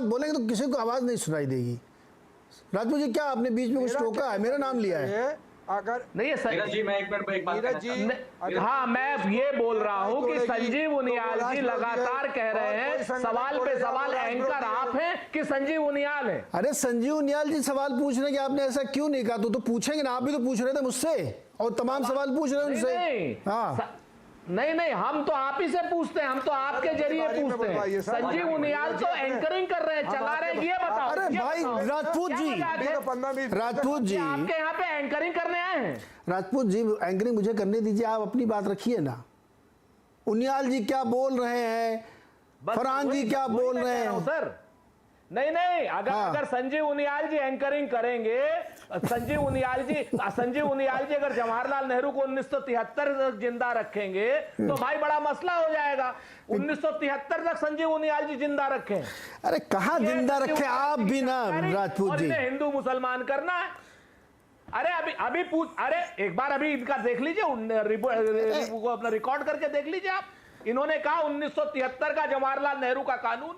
बोलेंगे तो किसी को आवाज नहीं सुनाई देगी। राजपूत जी क्या आपने बीच में कुछ टोका है? मेरा नाम लिया है अगर नहीं है नीरज जी, मैं एक बात हाँ, मैं ये बोल रहा हूँ कि संजीव उनियाल जी लगातार कह रहे हैं, सवाल पे सवाल एंकर आप हैं कि संजीव उनियाल है। अरे संजीव उनियाल जी सवाल पूछ रहे हैं कि आपने ऐसा क्यों नहीं कहा, तो पूछेंगे ना, आप भी तो पूछ रहे थे मुझसे और तमाम सवाल पूछ रहे हैं उनसे। हाँ नहीं, हम तो आप ही से पूछते हैं, हम तो आपके जरिए पूछते हैं। संजीव उनियाल तो एंकरिंग कर रहे हैं, चला रहे हैं, ये बताओ। अरे भाई राजपूत जी, राजपूत जी आपके यहाँ पे एंकरिंग करने आए हैं। राजपूत जी एंकरिंग मुझे करने दीजिए, आप अपनी बात रखिए ना। उनियाल जी क्या बोल रहे हैं, फरहान जी क्या बोल रहे हैं सर? नहीं, अगर संजीव उनियाल जी एंकरिंग करेंगे, संजीव उनियाल जी अगर जवाहरलाल नेहरू को 1973 तक जिंदा रखेंगे तो भाई बड़ा मसला हो जाएगा। 1973 तक संजीव उनियाल जी जिंदा रखें। अरे कहाँ जिंदा रखे आप भी ना राजपूत जी। हिंदू मुसलमान करना है। अरे अभी पूछ, अरे एक बार अभी इनका देख लीजिए, अपना रिकॉर्ड करके देख लीजिए आप। इन्होंने कहा 1973 का जवाहरलाल नेहरू का कानून,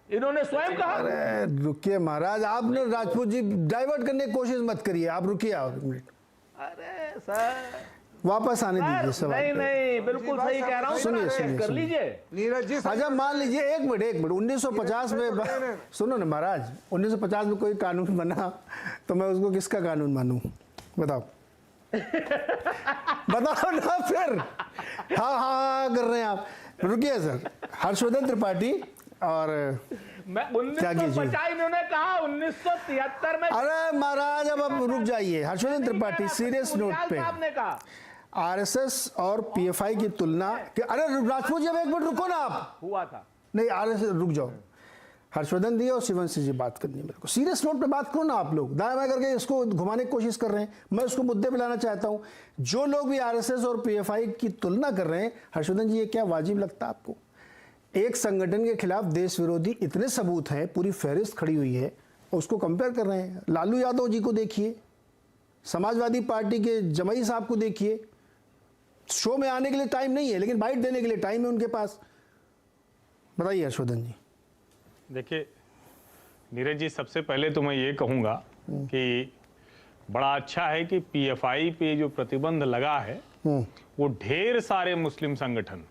इन्होंने स्वयं कहा। अरे रुकिए महाराज, आपने राजपूत जी डाइवर्ट करने की कोशिश मत करिए, आप रुकिए आप एक मिनट। अरे सर वापस आने दीजिए सवाल। नहीं, बिल्कुल सही कह रहा हूँ। सुनिए कर लीजिए नीरज जी। अच्छा मान लीजिए एक मिनट 1950 में, सुनो ना महाराज, 1950 में कोई कानून बना तो मैं उसको किसका कानून मानूं? बताओ बताओ ना फिर। हाँ कर रहे हैं आप। रुकिए सर, हर्षवर्धन त्रिपाठी और मैं 1950 इन्होंने कहा 1973 में। अरे महाराज अब रुक जाइए। हर्षवर्धन त्रिपाठी सीरियस नोट पे आपने कहा आरएसएस और पीएफआई की तुलना। अरे राजपूत जी अब एक मिनट रुको ना आप। हुआ था नहीं आरएसएस, रुक जाओ। हर्षवर्धन जी और शिवंशी जी बात करनी है मेरे को, सीरियस नोट पे बात करो ना। आप लोग दाएं बाएं करके इसको घुमाने की कोशिश कर रहे हैं, मैं उसको मुद्दे पे लाना चाहता हूं। जो लोग भी आरएसएस और पीएफआई की तुलना कर रहे हैं, हर्षवर्धन जी ये क्या वाजिब लगता है आपको? एक संगठन के खिलाफ देश विरोधी इतने सबूत हैं, पूरी फहरिस्त खड़ी हुई है, और उसको कंपेयर कर रहे हैं। लालू यादव जी को देखिए, समाजवादी पार्टी के जमई साहब को देखिए, शो में आने के लिए टाइम नहीं है लेकिन बाइट देने के लिए टाइम है उनके पास। बताइए हर्षवर्धन जी। देखिए नीरज जी, सबसे पहले तो मैं ये कहूँगा कि बड़ा अच्छा है कि पीएफआई पे जो प्रतिबंध लगा है वो ढेर सारे मुस्लिम संगठन,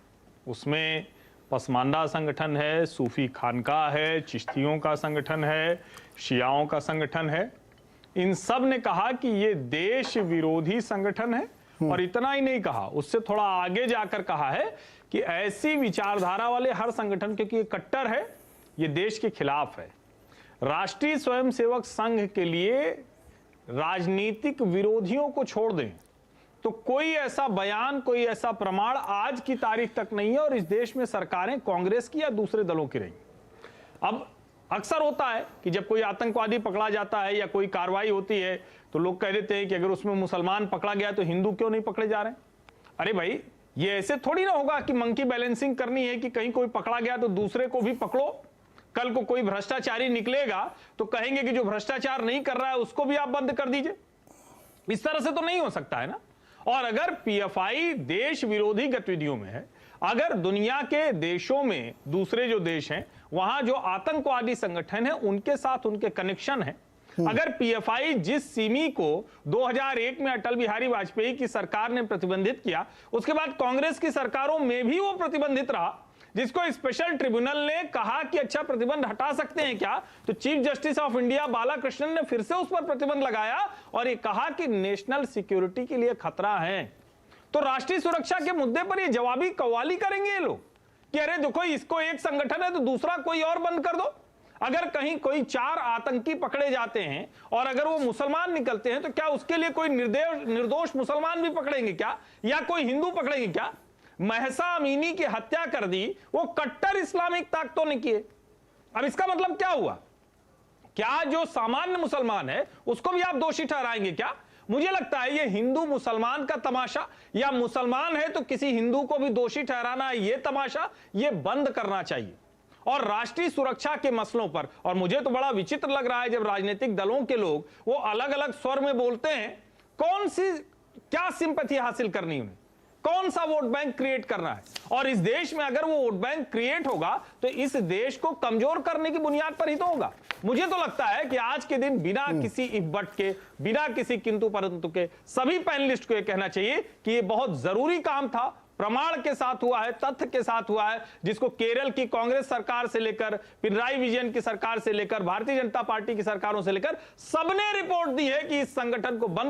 उसमें पसमानदा संगठन है, सूफी खानका है, चिश्तियों का संगठन है, शियाओं का संगठन है, इन सब ने कहा कि ये देश विरोधी संगठन है। और इतना ही नहीं कहा, उससे थोड़ा आगे जाकर कहा है कि ऐसी विचारधारा वाले हर संगठन, क्योंकि ये कट्टर है, ये देश के खिलाफ है। राष्ट्रीय स्वयंसेवक संघ के लिए राजनीतिक विरोधियों को छोड़ दें तो कोई ऐसा बयान, कोई ऐसा प्रमाण आज की तारीख तक नहीं है, और इस देश में सरकारें कांग्रेस की या दूसरे दलों की रही। अब अक्सर होता है कि जब कोई आतंकवादी पकड़ा जाता है या कोई कार्रवाई होती है तो लोग कह देते हैं कि अगर उसमें मुसलमान पकड़ा गया तो हिंदू क्यों नहीं पकड़े जा रहे हैं। अरे भाई, ये ऐसे थोड़ी ना होगा कि मंकी बैलेंसिंग करनी है कि कहीं कोई पकड़ा गया तो दूसरे को भी पकड़ो। कल को कोई भ्रष्टाचारी निकलेगा तो कहेंगे कि जो भ्रष्टाचार नहीं कर रहा है उसको भी आप बंद कर दीजिए। इस तरह से तो नहीं हो सकता है ना। और अगर पीएफआई देश विरोधी गतिविधियों में है, अगर दुनिया के देशों में दूसरे जो देश हैं वहां जो आतंकवादी संगठन है उनके साथ उनके कनेक्शन है, अगर पीएफआई जिस सिमी को 2001 में अटल बिहारी वाजपेयी की सरकार ने प्रतिबंधित किया, उसके बाद कांग्रेस की सरकारों में भी वो प्रतिबंधित रहा, जिसको स्पेशल ट्रिब्यूनल ने कहा कि अच्छा प्रतिबंध हटा सकते हैं क्या, तो chief justice of India Balakrishnan ने फिर से उस पर प्रतिबंध लगाया और ये कहा कि नेशनल सिक्योरिटी के लिए खतरा है। तो राष्ट्रीय सुरक्षा के मुद्दे पर ये जवाबी कव्वाली करेंगे ये लोग कि अरे देखो इसको एक संगठन है तो दूसरा कोई और बंद कर दो। अगर कहीं कोई 4 आतंकी पकड़े जाते हैं और अगर वो मुसलमान निकलते हैं तो क्या उसके लिए कोई निर्दोष मुसलमान भी पकड़ेंगे क्या, या कोई हिंदू पकड़ेंगे क्या? महसा अमीनी की हत्या कर दी वो कट्टर इस्लामिक ताकतों ने किए। अब इसका मतलब क्या हुआ? क्या जो सामान्य मुसलमान है उसको भी आप दोषी ठहराएंगे क्या? मुझे लगता है ये हिंदू मुसलमान का तमाशा, या मुसलमान है तो किसी हिंदू को भी दोषी ठहराना है, ये तमाशा ये बंद करना चाहिए। और राष्ट्रीय सुरक्षा के मसलों पर, और मुझे तो बड़ा विचित्र लग रहा है जब राजनीतिक दलों के लोग वो अलग अलग स्वर में बोलते हैं, कौन सी क्या सिंपैथी हासिल करनी उन्हें, कौन सा वोट बैंक क्रिएट करना है। और इस देश में अगर वो वोट बैंक क्रिएट होगा तो इस देश को कमजोर करने की बुनियाद पर ही तो होगा। मुझे तो लगता है कि आज के दिन बिना किसी इफ बट के, बिना किसी किंतु परंतु के, सभी पैनलिस्ट को यह कहना चाहिए कि यह बहुत जरूरी काम था, प्रमाण के साथ हुआ है, तथ्य के साथ हुआ है, जिसको केरल की कांग्रेस सरकार से लेकर पिनराई विजयन की सरकार से लेकर भारतीय जनता पार्टी की सरकारों से लेकर सबने रिपोर्ट दी है कि इस संगठन को बंद